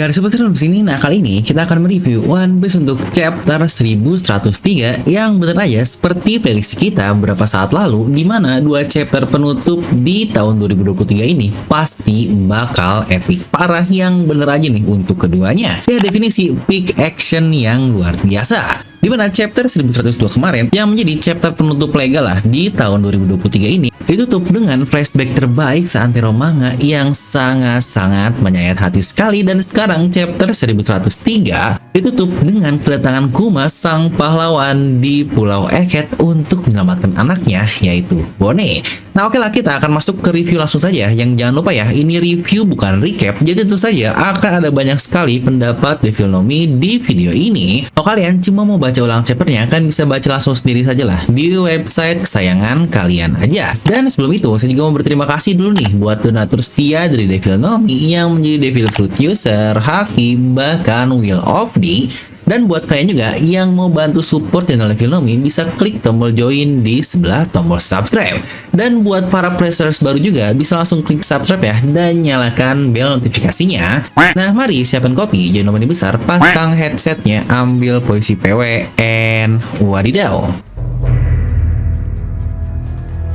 Dari Sobat Film sini, nah kali ini kita akan mereview One Piece untuk chapter 1103 yang bener aja seperti prediksi kita beberapa saat lalu, di mana dua chapter penutup di tahun 2023 ini pasti bakal epic parah yang bener aja nih untuk keduanya. Ya, definisi peak action yang luar biasa. Di mana chapter 1102 kemarin yang menjadi chapter penutup legal lah di tahun 2023 ini ditutup dengan flashback terbaik seantero manga yang sangat-sangat menyayat hati sekali, dan sekarang chapter 1103 ditutup dengan kedatangan Kuma sang pahlawan di Pulau Eket untuk menyelamatkan anaknya yaitu Bone. Nah oke lah, kita akan masuk ke review langsung saja. Yang jangan lupa ya, ini review bukan recap, jadi tentu saja akan ada banyak sekali pendapat Devil No Mi di video ini. Kalau kalian cuma mau baca ulang chapternya, kan bisa baca langsung sendiri saja lah di website kesayangan kalian aja. Dan sebelum itu, saya juga mau berterima kasih dulu nih buat donatur setia dari Devil No Mi yang menjadi Devil Fruit user, Haki, bahkan Will of D. Dan buat kalian juga yang mau bantu support channel Devil No Mi, bisa klik tombol join di sebelah tombol subscribe. Dan buat para players baru juga, bisa langsung klik subscribe ya, dan nyalakan bel notifikasinya. Nah mari siapkan kopi, jangan lupa besar, pasang headsetnya, ambil posisi PW, and wadidaw.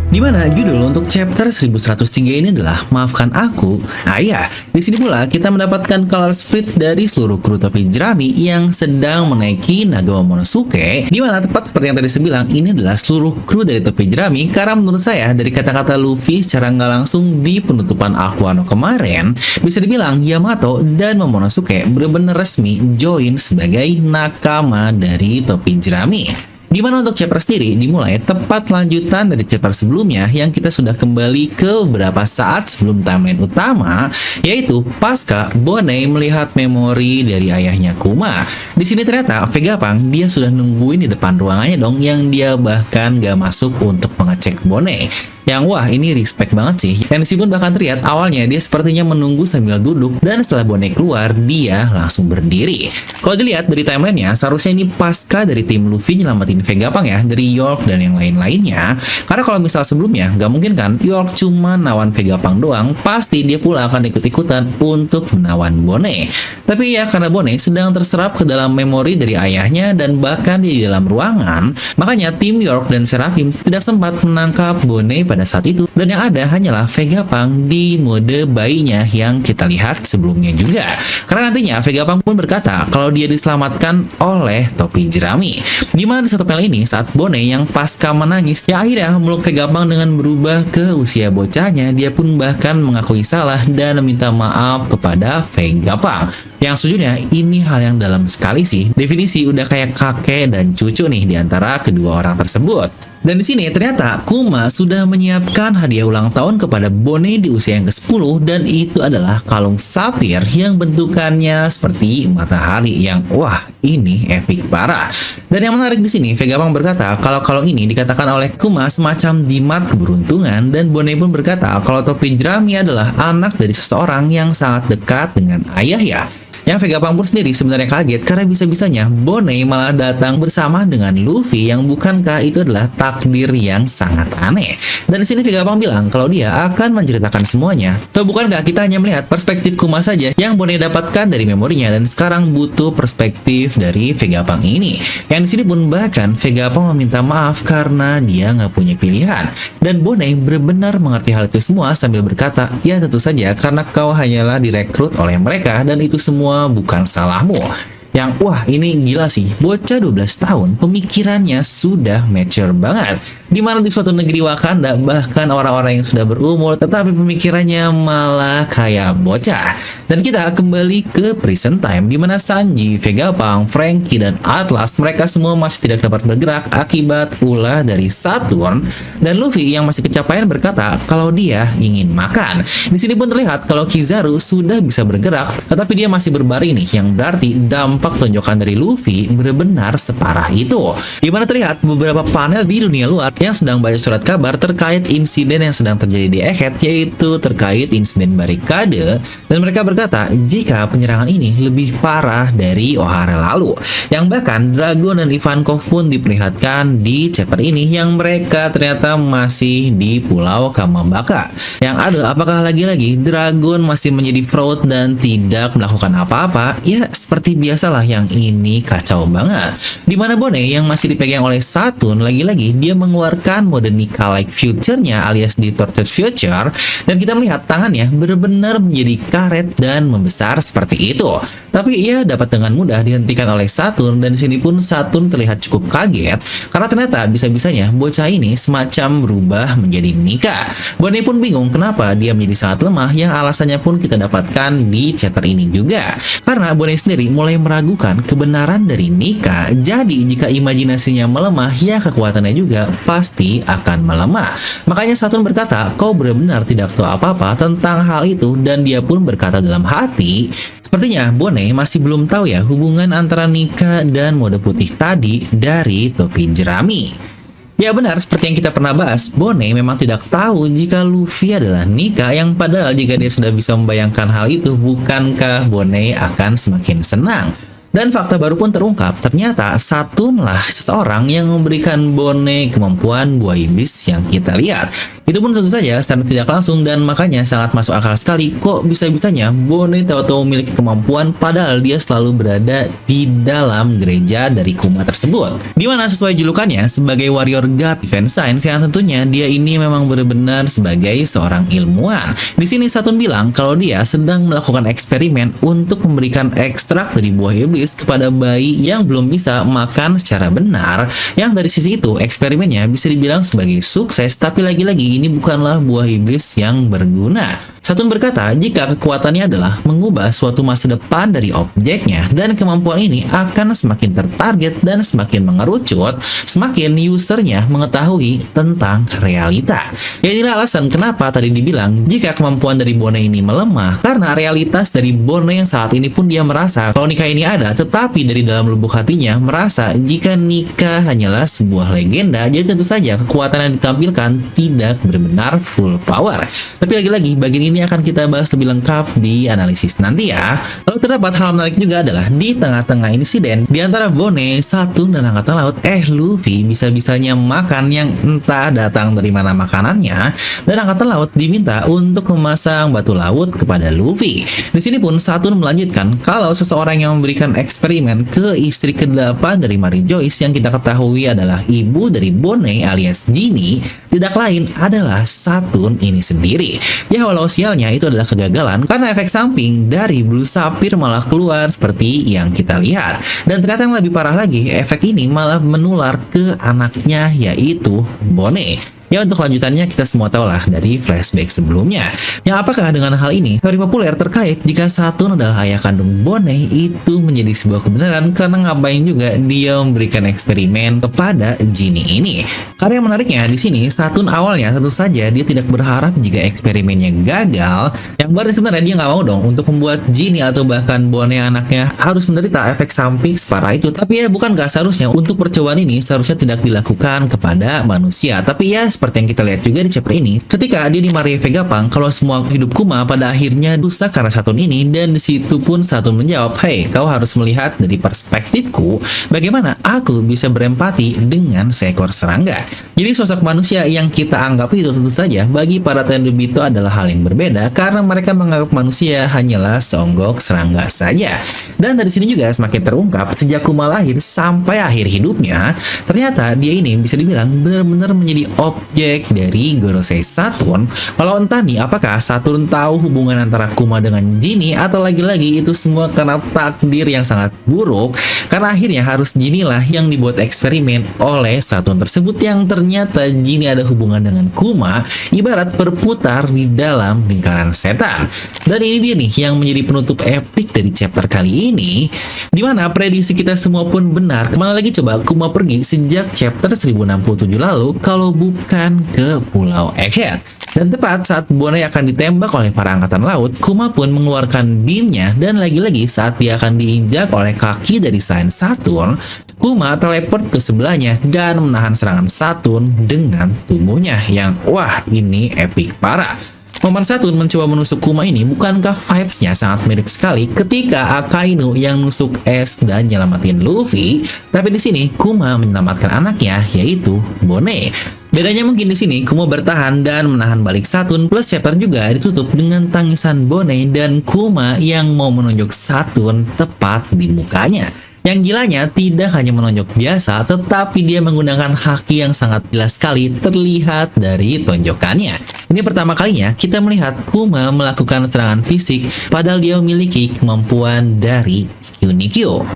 Dimana judul untuk chapter 1103 ini adalah Maafkan Aku. Nah ya, di sini pula kita mendapatkan color split dari seluruh kru topi jerami yang sedang menaiki Nagawa Monosuke. Dimana tepat seperti yang tadi saya bilang, ini adalah seluruh kru dari topi jerami, karena menurut saya dari kata-kata Luffy secara nggak langsung di penutupan Aquano kemarin, bisa dibilang Yamato dan Momonosuke benar-benar resmi join sebagai nakama dari topi jerami. Dimana untuk chapter sendiri dimulai tepat lanjutan dari chapter sebelumnya yang kita sudah kembali ke beberapa saat sebelum timeline utama, yaitu pasca Bone melihat memori dari ayahnya Kuma. Di sini ternyata Vegapunk dia sudah nungguin di depan ruangannya dong, yang dia bahkan gak masuk untuk mengecek Bone. Yang wah ini respect banget sih. Yang disebut bahkan terlihat awalnya dia sepertinya menunggu sambil duduk, dan setelah Bone keluar dia langsung berdiri. Kalau dilihat dari timelinenya, seharusnya ini pasca dari tim Luffy nyelamatin Vegapunk ya dari York dan yang lain-lainnya. Karena kalau misal sebelumnya nggak mungkin kan York cuma nawan Vegapunk doang, pasti dia pula akan ikut-ikutan untuk menawan Bone. Tapi ya karena Bone sedang terserap ke dalam memori dari ayahnya dan bahkan di dalam ruangan, makanya tim York dan Seraphim tidak sempat menangkap Bone pada saat itu, dan yang ada hanyalah Vegapunk di mode bayinya yang kita lihat sebelumnya juga. Karena nantinya Vegapunk pun berkata kalau dia diselamatkan oleh topi jerami. Dimana di satu panel ini saat Bone yang pasca menangis yang akhirnya meluk Vegapunk dengan berubah ke usia bocahnya, dia pun bahkan mengakui salah dan meminta maaf kepada Vegapunk. Yang sejujurnya ini hal yang dalam sekali sih. Definisi udah kayak kakek dan cucu nih di antara kedua orang tersebut. Dan di sini ternyata Kuma sudah menyiapkan hadiah ulang tahun kepada Bone di usia yang ke-10, dan itu adalah kalung safir yang bentukannya seperti matahari yang wah ini epic parah. Dan yang menarik di sini Vegapunk berkata kalau kalung ini dikatakan oleh Kuma semacam jimat keberuntungan, dan Bone pun berkata kalau topi jerami adalah anak dari seseorang yang sangat dekat dengan ayah ya. Yang Vegapunk pun sendiri sebenarnya kaget karena bisa-bisanya Bone malah datang bersama dengan Luffy, yang bukankah itu adalah takdir yang sangat aneh. Dan di sini Vegapunk bilang kalau dia akan menceritakan semuanya. Atau bukankah kita hanya melihat perspektif Kuma saja yang Bone dapatkan dari memorinya, dan sekarang butuh perspektif dari Vegapunk ini. Yang di sini pun bahkan Vegapunk meminta maaf karena dia nggak punya pilihan. Dan Bone benar-benar mengerti hal itu semua sambil berkata, ya tentu saja karena kau hanyalah direkrut oleh mereka dan itu semua bukan salahmu. Yang wah ini gila sih, bocah 12 tahun pemikirannya sudah mature banget. Dimana di suatu negeri Wakanda bahkan orang-orang yang sudah berumur tetapi pemikirannya malah kayak bocah. Dan kita kembali ke present time, dimana Sanji, Vegapunk, Franky, dan Atlas mereka semua masih tidak dapat bergerak akibat ulah dari Saturn. Dan Luffy yang masih kecapean berkata kalau dia ingin makan. Di sini pun terlihat kalau Kizaru sudah bisa bergerak tetapi dia masih berbaring nih, yang berarti dampak dampak tonjokan dari Luffy benar-benar separah itu. Di mana terlihat beberapa panel di dunia luar yang sedang baca surat kabar terkait insiden yang sedang terjadi di Egghead, yaitu terkait insiden barikade, dan mereka berkata jika penyerangan ini lebih parah dari Ohara lalu. Yang bahkan Dragon dan Ivankov pun diperlihatkan di chapter ini yang mereka ternyata masih di Pulau Kamabaka. Yang ada apakah lagi-lagi Dragon masih menjadi fraud dan tidak melakukan apa-apa? Ya seperti biasalah, yang ini kacau banget. Dimana Bone yang masih dipegang oleh Saturn, lagi-lagi dia mengeluarkan mode Nika like future-nya alias Distorted Future, dan kita melihat tangannya benar-benar menjadi karet dan membesar seperti itu. Tapi ia dapat dengan mudah dihentikan oleh Saturn, dan di sini pun Saturn terlihat cukup kaget karena ternyata bisa-bisanya bocah ini semacam berubah menjadi Nika. Bonnie pun bingung kenapa dia menjadi sangat lemah, yang alasannya pun kita dapatkan di chapter ini juga. Karena Bonnie sendiri mulai meragukan kebenaran dari Nika, jadi jika imajinasinya melemah, ya kekuatannya juga pasti akan melemah. Makanya Saturn berkata, kau benar-benar tidak tahu apa-apa tentang hal itu, dan dia pun berkata dalam hati, sepertinya Bone masih belum tahu ya hubungan antara Nika dan mode putih tadi dari topi jerami. Ya benar, seperti yang kita pernah bahas, Bone memang tidak tahu jika Luffy adalah Nika, yang padahal jika dia sudah bisa membayangkan hal itu, bukankah Bone akan semakin senang? Dan fakta baru pun terungkap, ternyata Saturn-lah seseorang yang memberikan Bone kemampuan buah iblis yang kita lihat. Itu pun tentu saja secara tidak langsung, dan makanya sangat masuk akal sekali kok bisa-bisanya Bone tahu-tahu memiliki kemampuan padahal dia selalu berada di dalam gereja dari Kuma tersebut. Dimana sesuai julukannya sebagai warrior god defense science, yang tentunya dia ini memang benar-benar sebagai seorang ilmuwan. Di sini Saturn bilang kalau dia sedang melakukan eksperimen untuk memberikan ekstrak dari buah iblis kepada bayi yang belum bisa makan secara benar, yang dari sisi itu eksperimennya bisa dibilang sebagai sukses, tapi lagi-lagi ini bukanlah buah iblis yang berguna. Saturn berkata jika kekuatannya adalah mengubah suatu masa depan dari objeknya, dan kemampuan ini akan semakin tertarget dan semakin mengerucut semakin usernya mengetahui tentang realita. Ya inilah alasan kenapa tadi dibilang jika kemampuan dari Bone ini melemah, karena realitas dari Bone yang saat ini pun dia merasa kalau Nika ini ada, tetapi dari dalam lubuk hatinya merasa jika Nika hanyalah sebuah legenda, jadi tentu saja kekuatan yang ditampilkan tidak benar-benar full power. Tapi lagi-lagi bagian ini akan kita bahas lebih lengkap di analisis nanti ya. Lalu terdapat hal menarik juga adalah di tengah-tengah insiden di antara Bone, Saturn, dan Angkatan Laut, Luffy bisa-bisanya makan yang entah datang dari mana makanannya, dan Angkatan Laut diminta untuk memasang batu laut kepada Luffy. Di sini pun Saturn melanjutkan kalau seseorang yang memberikan eksperimen ke istri ke-8 dari Mary Joyce yang kita ketahui adalah ibu dari Bone alias Ginny, tidak lain adalah Saturn ini sendiri. Ya walau sialnya itu adalah kegagalan karena efek samping dari Blue Sapphire malah keluar seperti yang kita lihat. Dan ternyata yang lebih parah lagi, efek ini malah menular ke anaknya yaitu Bone. Ya untuk lanjutannya kita semua tahu lah dari flashback sebelumnya. Yang apakah dengan hal ini, teori populer terkait jika Saturn adalah ayah kandung Bone itu menjadi sebuah kebenaran, karena ngapain juga dia memberikan eksperimen kepada Ginny ini. Karena yang menariknya di sini, Saturn awalnya tentu saja dia tidak berharap jika eksperimennya gagal, yang berarti sebenarnya dia nggak mau dong untuk membuat Ginny atau bahkan Bone anaknya harus menderita efek samping separah itu. Tapi ya bukankah seharusnya untuk percobaan ini seharusnya tidak dilakukan kepada manusia. Tapi ya seperti yang kita lihat juga di chapter ini, ketika dia dimarahi Vegapunk kalau semua hidup Kuma pada akhirnya rusak karena Saturn ini, dan disitu pun Saturn menjawab, "Hey, kau harus melihat dari perspektifku, bagaimana aku bisa berempati dengan seekor serangga." Jadi sosok manusia yang kita anggap itu tentu saja bagi para Tenryubito adalah hal yang berbeda, karena mereka menganggap manusia hanyalah seonggok serangga saja. Dan dari sini juga semakin terungkap sejak Kuma lahir sampai akhir hidupnya, ternyata dia ini bisa dibilang benar-benar menjadi objek dari Gorosei Saturn. Walau entah nih apakah Saturn tahu hubungan antara Kuma dengan Ginny, atau lagi-lagi itu semua karena takdir yang sangat buruk, karena akhirnya harus Ginny lah yang dibuat eksperimen oleh Saturn tersebut, yang ternyata Ginny ada hubungan dengan Kuma, ibarat berputar di dalam lingkaran setan. Dan ini dia nih yang menjadi penutup epik dari chapter kali ini, dimana prediksi kita semua pun benar. Kemana lagi coba Kuma pergi sejak chapter 1067 lalu kalau bukan ke Pulau Egghead. Dan tepat saat Bonai akan ditembak oleh para angkatan laut, Kuma pun mengeluarkan beamnya dan lagi-lagi saat dia akan diinjak oleh kaki dari Saiyan Saturn, Kuma teleport ke sebelahnya dan menahan serangan Saturn dengan tubuhnya yang wah ini epic parah. Momen Saturn mencoba menusuk Kuma ini bukankah vibes-nya sangat mirip sekali ketika Akainu yang nusuk es dan nyelamatin Luffy, tapi di sini Kuma menyelamatkan anaknya yaitu Bonai. Bedanya mungkin di sini Kuma bertahan dan menahan balik Saturn plus chapter juga ditutup dengan tangisan Bonai dan Kuma yang mau menunjuk Saturn tepat di mukanya. Yang gilanya tidak hanya menonjok biasa, tetapi dia menggunakan haki yang sangat jelas sekali terlihat dari tonjokannya. Ini pertama kalinya kita melihat Kuma melakukan serangan fisik padahal dia memiliki kemampuan dari Kyunikyo.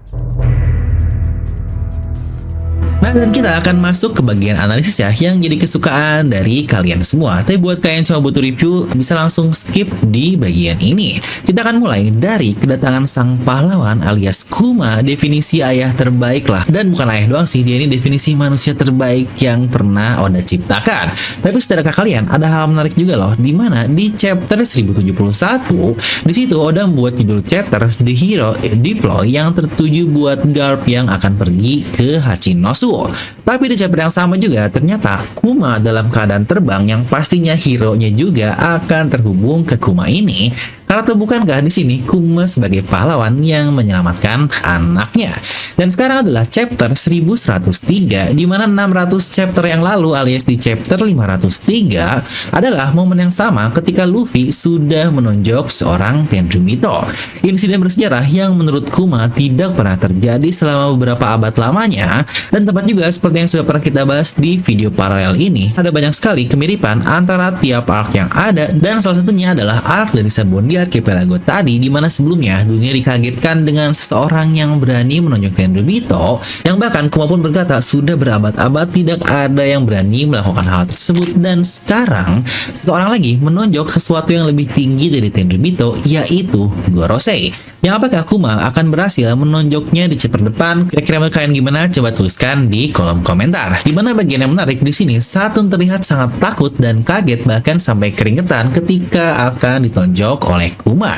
Nah, dan kita akan masuk ke bagian analisis ya, yang jadi kesukaan dari kalian semua. Tapi buat kalian yang cuma butuh review, bisa langsung skip di bagian ini. Kita akan mulai dari kedatangan sang pahlawan alias Kuma, definisi ayah terbaik lah. Dan bukan ayah doang sih, dia ini definisi manusia terbaik yang pernah Oda ciptakan. Tapi saudara kalian, ada hal menarik juga loh, dimana di chapter 1071, di situ Oda membuat judul chapter The Hero Deploy yang tertuju buat Garp yang akan pergi ke Hachinosu. Tapi di chapter yang sama juga ternyata Kuma dalam keadaan terbang yang pastinya hero-nya juga akan terhubung ke Kuma ini. Karena tuh bukankah di sini Kuma sebagai pahlawan yang menyelamatkan anaknya. Dan sekarang adalah chapter 1103, di mana 600 chapter yang lalu alias di chapter 503 adalah momen yang sama ketika Luffy sudah menonjok seorang Tenryubito. Insiden bersejarah yang menurut Kuma tidak pernah terjadi selama beberapa abad lamanya, dan tempat juga seperti yang sudah pernah kita bahas di video paralel ini, ada banyak sekali kemiripan antara tiap arc yang ada, dan salah satunya adalah arc dari Sabandia Archipelago tadi, di mana sebelumnya dunia dikagetkan dengan seseorang yang berani menonjok Tenryubito, yang bahkan Kuma pun berkata sudah berabad-abad tidak ada yang berani melakukan hal tersebut, dan sekarang seseorang lagi menonjok sesuatu yang lebih tinggi dari Tenryubito, yaitu Gorosei. Yang apakah Kuma akan berhasil menonjoknya di chapter depan? Kira-kira menurut kalian gimana? Coba tuliskan di kolom komentar. Dimana bagian yang menarik di sini, Saturn terlihat sangat takut dan kaget bahkan sampai keringetan ketika akan ditonjok oleh Kuma.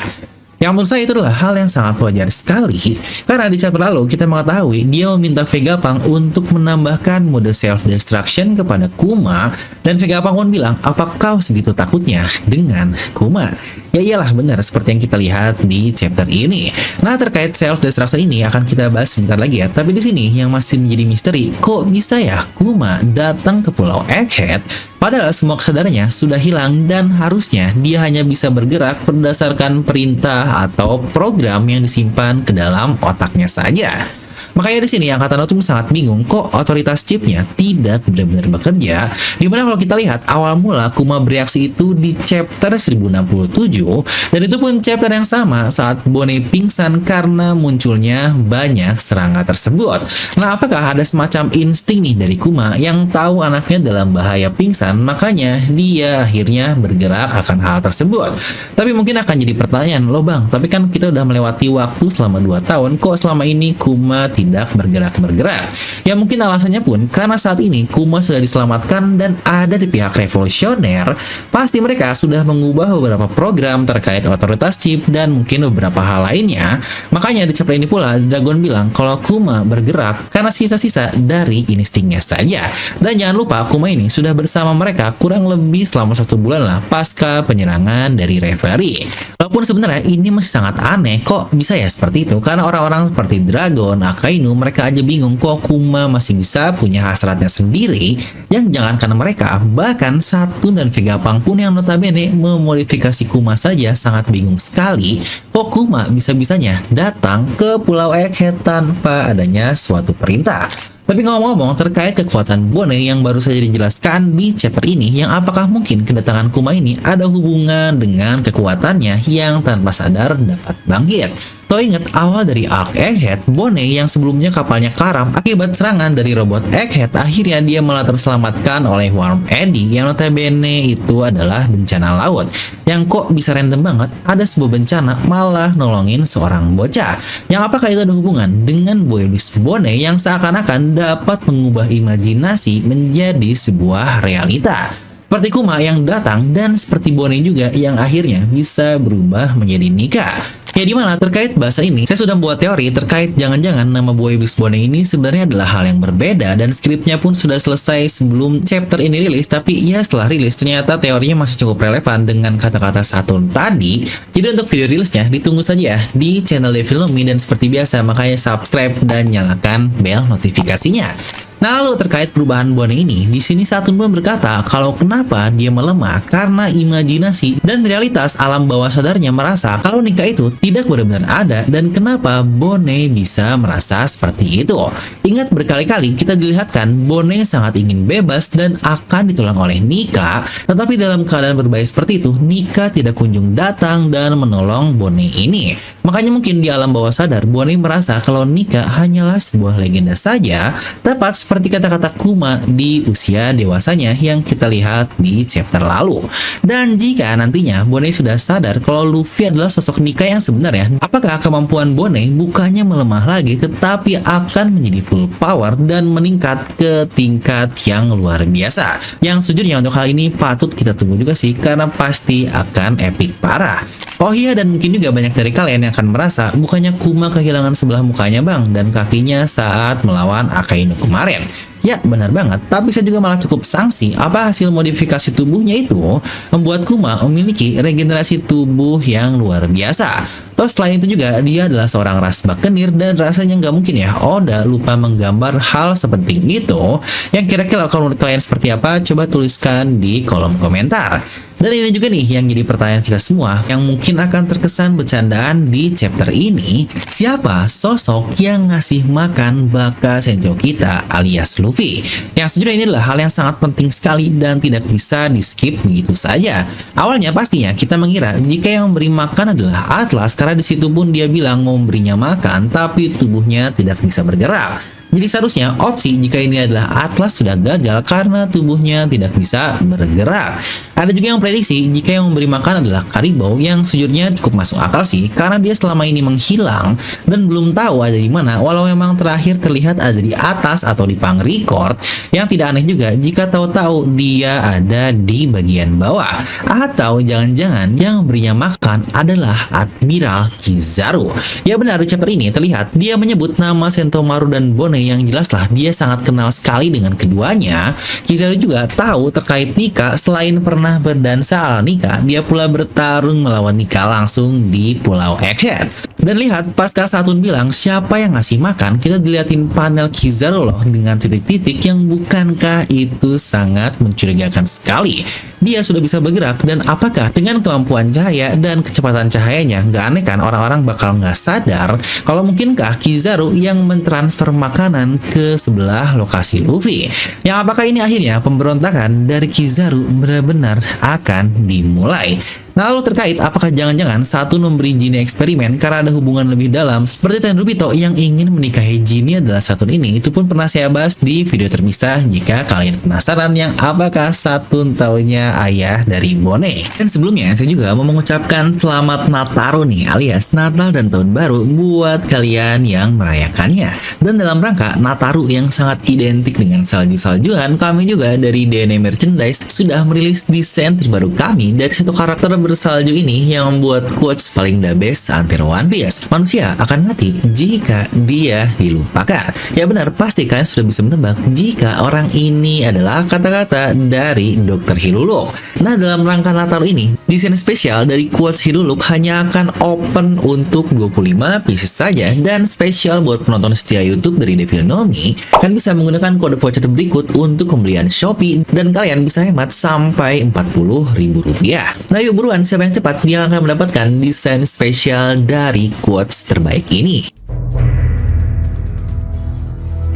Yang menurut saya itu adalah hal yang sangat wajar sekali, karena di chapter lalu kita mengetahui dia meminta Vegapunk untuk menambahkan mode self-destruction kepada Kuma, dan Vegapunk pun bilang, apa kau segitu takutnya dengan Kuma? Ya iyalah, benar seperti yang kita lihat di chapter ini. Nah, terkait self-destruction ini akan kita bahas sebentar lagi ya, tapi di sini yang masih menjadi misteri, kok bisa ya Kuma datang ke Pulau Egghead padahal semua kesadarannya sudah hilang dan harusnya dia hanya bisa bergerak berdasarkan perintah atau program yang disimpan ke dalam otaknya saja. Makanya di sini Angkatan Laut pun sangat bingung kok otoritas chipnya tidak benar-benar bekerja. Dimana kalau kita lihat awal mula Kuma bereaksi itu di chapter 1067, dan itu pun chapter yang sama saat Bonai pingsan karena munculnya banyak serangga tersebut. Nah, apakah ada semacam insting nih dari Kuma yang tahu anaknya dalam bahaya pingsan, makanya dia akhirnya bergerak akan hal tersebut? Tapi mungkin akan jadi pertanyaan, loh bang, tapi kan kita udah melewati waktu selama 2 tahun, kok selama ini Kuma tidak bergerak-bergerak? Ya mungkin alasannya pun karena saat ini Kuma sudah diselamatkan dan ada di pihak revolusioner. Pasti mereka sudah mengubah beberapa program terkait otoritas chip dan mungkin beberapa hal lainnya. Makanya di chapter ini pula Dragon bilang kalau Kuma bergerak karena sisa-sisa dari instingnya saja. Dan jangan lupa Kuma ini sudah bersama mereka kurang lebih selama 1 bulan lah pasca penyerangan dari referee. Walaupun sebenarnya ini masih sangat aneh, kok bisa ya seperti itu? Karena orang-orang seperti Dragon, Akainu, mereka aja bingung kok Kuma masih bisa punya hasratnya sendiri, yang jangankan mereka, bahkan Saturn dan Vegapunk pun yang notabene memodifikasi Kuma saja sangat bingung sekali kok Kuma bisa-bisanya datang ke Pulau Egghead tanpa adanya suatu perintah. Tapi ngomong-ngomong terkait kekuatan Bonai yang baru saja dijelaskan di chapter ini, yang apakah mungkin kedatangan Kuma ini ada hubungan dengan kekuatannya yang tanpa sadar dapat bangkit? Toh ingat awal dari arc Egghead, Bonai yang sebelumnya kapalnya karam akibat serangan dari robot Egghead, akhirnya dia malah terselamatkan oleh Worm Eddy yang notabene itu adalah bencana laut. Yang kok bisa random banget ada sebuah bencana malah nolongin seorang bocah. Yang apakah itu ada hubungan dengan Boyolist Bonai yang seakan-akan dapat mengubah imajinasi menjadi sebuah realita? seperti Kuma yang datang dan seperti Bone juga yang akhirnya bisa berubah menjadi Nika. Ya dimana terkait bahasa ini, saya sudah membuat teori terkait jangan-jangan nama buah iblis Bone ini sebenarnya adalah hal yang berbeda dan skripnya pun sudah selesai sebelum chapter ini rilis, tapi ya setelah rilis ternyata teorinya masih cukup relevan dengan kata-kata Saturn tadi. Jadi untuk video rilisnya ditunggu saja ya di channel Devil Nomi, dan seperti biasa makanya subscribe dan nyalakan bel notifikasinya. Nah, lalu terkait perubahan Bone ini, di sini Saturn pun berkata kalau kenapa dia melemah karena imajinasi dan realitas alam bawah sadarnya merasa kalau Nika itu tidak benar-benar ada, dan kenapa Bone bisa merasa seperti itu. Ingat berkali-kali kita dilihatkan Bone sangat ingin bebas dan akan ditolong oleh Nika, tetapi dalam keadaan berbahaya seperti itu, Nika tidak kunjung datang dan menolong Bone ini. Makanya mungkin di alam bawah sadar Bone merasa kalau Nika hanyalah sebuah legenda saja, tepat seperti kata-kata Kuma di usia dewasanya yang kita lihat di chapter lalu. Dan jika nantinya Bone sudah sadar kalau Luffy adalah sosok Nika yang sebenarnya, apakah kemampuan Bone bukannya melemah lagi tetapi akan menjadi full power dan meningkat ke tingkat yang luar biasa? Yang sejujurnya untuk hal ini patut kita tunggu juga sih, karena pasti akan epic parah. Oh iya, dan mungkin juga banyak dari kalian yang akan merasa bukannya Kuma kehilangan sebelah mukanya bang dan kakinya saat melawan Akainu kemarin. Ya benar banget, tapi saya juga malah cukup sangsi apa hasil modifikasi tubuhnya itu membuat Kuma memiliki regenerasi tubuh yang luar biasa. Terus selain itu juga dia adalah seorang ras Bakenir, dan rasanya nggak mungkin ya Oda lupa menggambar hal seperti itu. Yang kira-kira kalau menurut kalian seperti apa, coba tuliskan di kolom komentar. Dan ini juga nih yang jadi pertanyaan kita semua yang mungkin akan terkesan bercandaan di chapter ini. Siapa sosok yang ngasih makan Baka Senjo kita alias Luffy? Yang sejujurnya ini adalah hal yang sangat penting sekali dan tidak bisa di skip begitu saja. Awalnya pastinya kita mengira jika yang memberi makan adalah Atlas, karena di situ pun dia bilang mau memberinya makan tapi tubuhnya tidak bisa bergerak. Jadi seharusnya opsi jika ini adalah Atlas sudah gagal karena tubuhnya tidak bisa bergerak. Ada juga yang prediksi jika yang memberi makan adalah Karibou, yang sejujurnya cukup masuk akal sih karena dia selama ini menghilang dan belum tahu ada di mana, walau memang terakhir terlihat ada di atas atau di pang record. Yang tidak aneh juga jika tahu-tahu dia ada di bagian bawah. Atau jangan-jangan yang memberinya makan adalah Admiral Kizaru. Ya benar, di chapter ini terlihat dia menyebut nama Sentomaru dan Bone, yang jelaslah dia sangat kenal sekali dengan keduanya. Kizaru juga tahu terkait Nika, selain pernah berdansa ala Nika, dia pula bertarung melawan Nika langsung di Pulau Egghead. Dan lihat pasca Saturn bilang siapa yang ngasih makan, kita dilihatin panel Kizaru loh dengan titik-titik yang bukankah itu sangat mencurigakan sekali. Dia sudah bisa bergerak, dan apakah dengan kemampuan cahaya dan kecepatan cahayanya, nggak aneh kan orang-orang bakal nggak sadar kalau mungkinkah Kizaru yang mentransfer makanan ke sebelah lokasi Luffy. Yang apakah ini akhirnya pemberontakan dari Kizaru benar-benar akan dimulai. Nah, lalu terkait apakah jangan-jangan Saturn memberi Jinny eksperimen karena ada hubungan lebih dalam seperti Tenryubito yang ingin menikahi Jinny adalah Saturn ini, itu pun pernah saya bahas di video terpisah. Jika kalian penasaran yang apakah Saturn taunya ayah dari Bone. Dan sebelumnya saya juga mau mengucapkan selamat Nataru nih, alias Natal dan Tahun Baru buat kalian yang merayakannya. Dan dalam rangka Nataru yang sangat identik dengan salju-saljuan, kami juga dari DNA Merchandise sudah merilis desain terbaru kami dari satu karakter bersalju ini yang membuat quotes paling the best antara One Piece. Manusia akan mati jika dia dilupakan. Ya benar, pasti kalian sudah bisa menebak jika orang ini adalah kata-kata dari Dr. Hiruluk. Nah, dalam rangka Nataru ini, desain spesial dari quotes Hiruluk hanya akan open untuk 25 pieces saja, dan spesial buat penonton setia YouTube dari Devil Nomi, kalian bisa menggunakan kode voucher berikut untuk pembelian Shopee dan kalian bisa hemat sampai Rp40.000. Nah, yuk buruan, siapa yang cepat dia akan mendapatkan desain spesial dari quotes terbaik ini.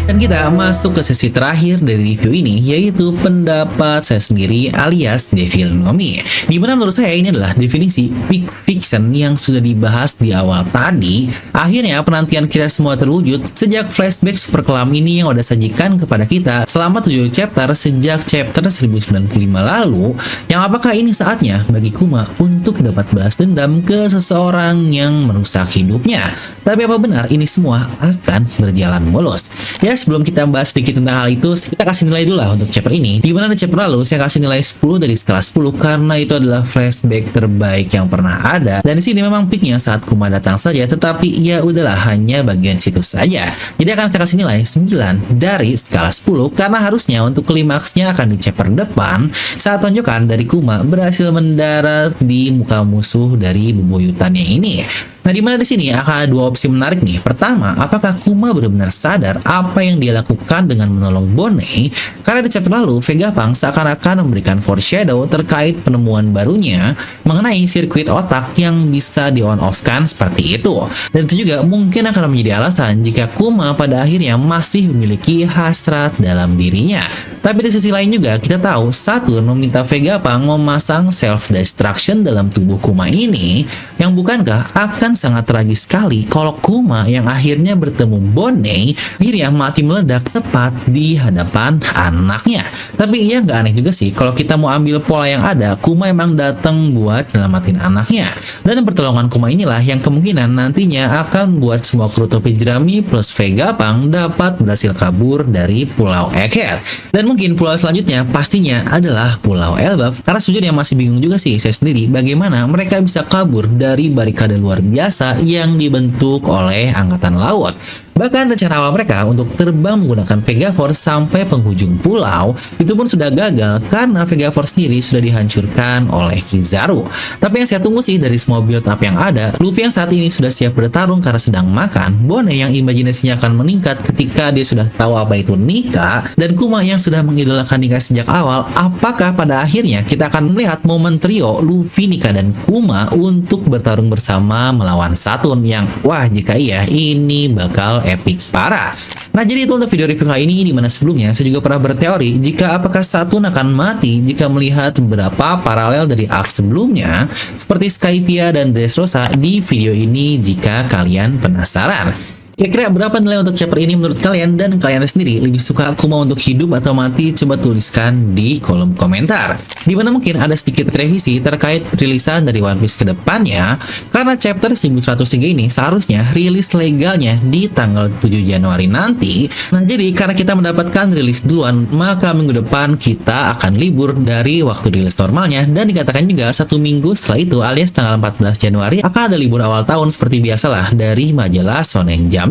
Dan kita masuk ke sesi terakhir dari review ini, yaitu pendapat saya sendiri alias Devil Nomi. Dimana menurut saya ini adalah definisi big fiction yang sudah dibahas di awal tadi. Akhirnya penantian kita semua terwujud sejak flashback super kelam ini yang udah sajikan kepada kita selama 7 chapter sejak chapter 1095 lalu. Yang apakah ini saatnya bagi Kuma untuk dapat balas dendam ke seseorang yang merusak hidupnya? Tapi apa benar ini semua akan berjalan mulus? Ya, Guys, sebelum kita bahas sedikit tentang hal itu, kita kasih nilai dulu lah untuk chapter ini. Di mana di chapter lalu saya kasih nilai 10 dari skala 10 karena itu adalah flashback terbaik yang pernah ada. Dan di sini memang peaknya saat Kuma datang saja, tetapi ya udahlah, hanya bagian situ saja. Jadi akan saya kasih nilai 9 dari skala 10 karena harusnya untuk klimaksnya akan di chapter depan saat tonjokan dari Kuma berhasil mendarat di muka musuh dari bebuyutannya ini. Nah, di mana di sini akan ada dua opsi menarik nih. Pertama, apakah Kuma benar-benar sadar apa yang dia lakukan dengan menolong Bonney? Karena di chapter lalu, Vegapunk seakan-akan memberikan foreshadow terkait penemuan barunya mengenai sirkuit otak yang bisa di-on-off-kan seperti itu. Dan itu juga mungkin akan menjadi alasan jika Kuma pada akhirnya masih memiliki hasrat dalam dirinya. Tapi di sisi lain juga, kita tahu Saturn meminta Vegapunk memasang self-destruction dalam tubuh Kuma ini, yang bukankah akan sangat tragis sekali kalau Kuma yang akhirnya bertemu Bonney akhirnya mati meledak tepat di hadapan anaknya. Tapi iya nggak aneh juga sih kalau kita mau ambil pola yang ada, Kuma emang datang buat nyelamatin anaknya. Dan pertolongan Kuma inilah yang kemungkinan nantinya akan buat semua kru topi jerami plus Vegapunk dapat berhasil kabur dari Pulau Egghead. Dan mungkin pulau selanjutnya pastinya adalah Pulau Elbaf, karena sejujurnya masih bingung juga sih saya sendiri bagaimana mereka bisa kabur dari barikade luar biasa yang dibentuk oleh Angkatan Laut. Bahkan rencana awal mereka untuk terbang menggunakan Vegaforce sampai penghujung pulau itu pun sudah gagal karena Vegaforce sendiri sudah dihancurkan oleh Kizaru. Tapi yang saya tunggu sih dari semua build up yang ada, Luffy yang saat ini sudah siap bertarung karena sedang makan, Bonney yang imajinasinya akan meningkat ketika dia sudah tahu apa itu Nika, dan Kuma yang sudah mengidolakan Nika sejak awal. Apakah pada akhirnya kita akan melihat momen trio Luffy, Nika, dan Kuma untuk bertarung bersama melawan Saturn yang, wah jika iya, ini bakal epic parah. Nah, jadi itu untuk video review kali ini, dimana sebelumnya saya juga pernah berteori jika apakah Saturn akan mati jika melihat beberapa paralel dari arc sebelumnya seperti Skypiea dan Dressrosa di video ini jika kalian penasaran. Kira-kira berapa nilai untuk chapter ini menurut kalian, dan kalian sendiri lebih suka Kuma untuk hidup atau mati? Coba tuliskan di kolom komentar. Dimana mungkin ada sedikit revisi terkait rilisan dari One Piece ke depannya, karena chapter 1103 ini seharusnya rilis legalnya di tanggal 7 Januari nanti. Nah, jadi karena kita mendapatkan rilis duluan, maka minggu depan kita akan libur dari waktu rilis normalnya, dan dikatakan juga 1 minggu setelah itu alias tanggal 14 Januari akan ada libur awal tahun seperti biasalah dari majalah Shonen Jump.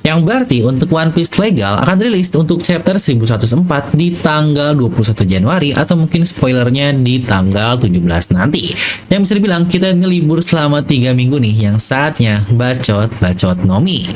Yang berarti untuk One Piece legal akan rilis untuk chapter 1104 di tanggal 21 Januari atau mungkin spoilernya di tanggal 17 nanti. Yang bisa dibilang kita ngelibur selama 3 minggu nih, yang saatnya bacot-bacot Nomi.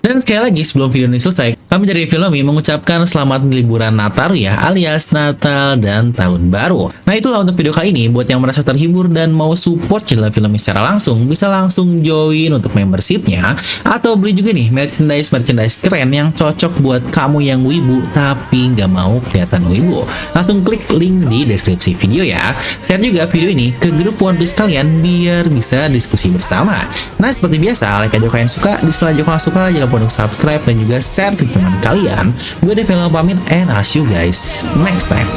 Dan sekali lagi sebelum video ini selesai, kami dari Filmi mengucapkan selamat liburan Nataru ya, alias Natal dan Tahun Baru. Nah, itulah untuk video kali ini. Buat yang merasa terhibur dan mau support channel Filmi secara langsung, bisa langsung join untuk membershipnya, atau beli juga nih merchandise keren yang cocok buat kamu yang wibu tapi nggak mau kelihatan wibu. Langsung klik link di deskripsi video ya. Share juga video ini ke grup One Piece kalian biar bisa diskusi bersama. Nah, seperti biasa, like aja kalian suka, dislike aja kalau suka, jangan lupa untuk subscribe dan juga share video teman kalian. Gue Devil pamit, and I'll see you guys next time.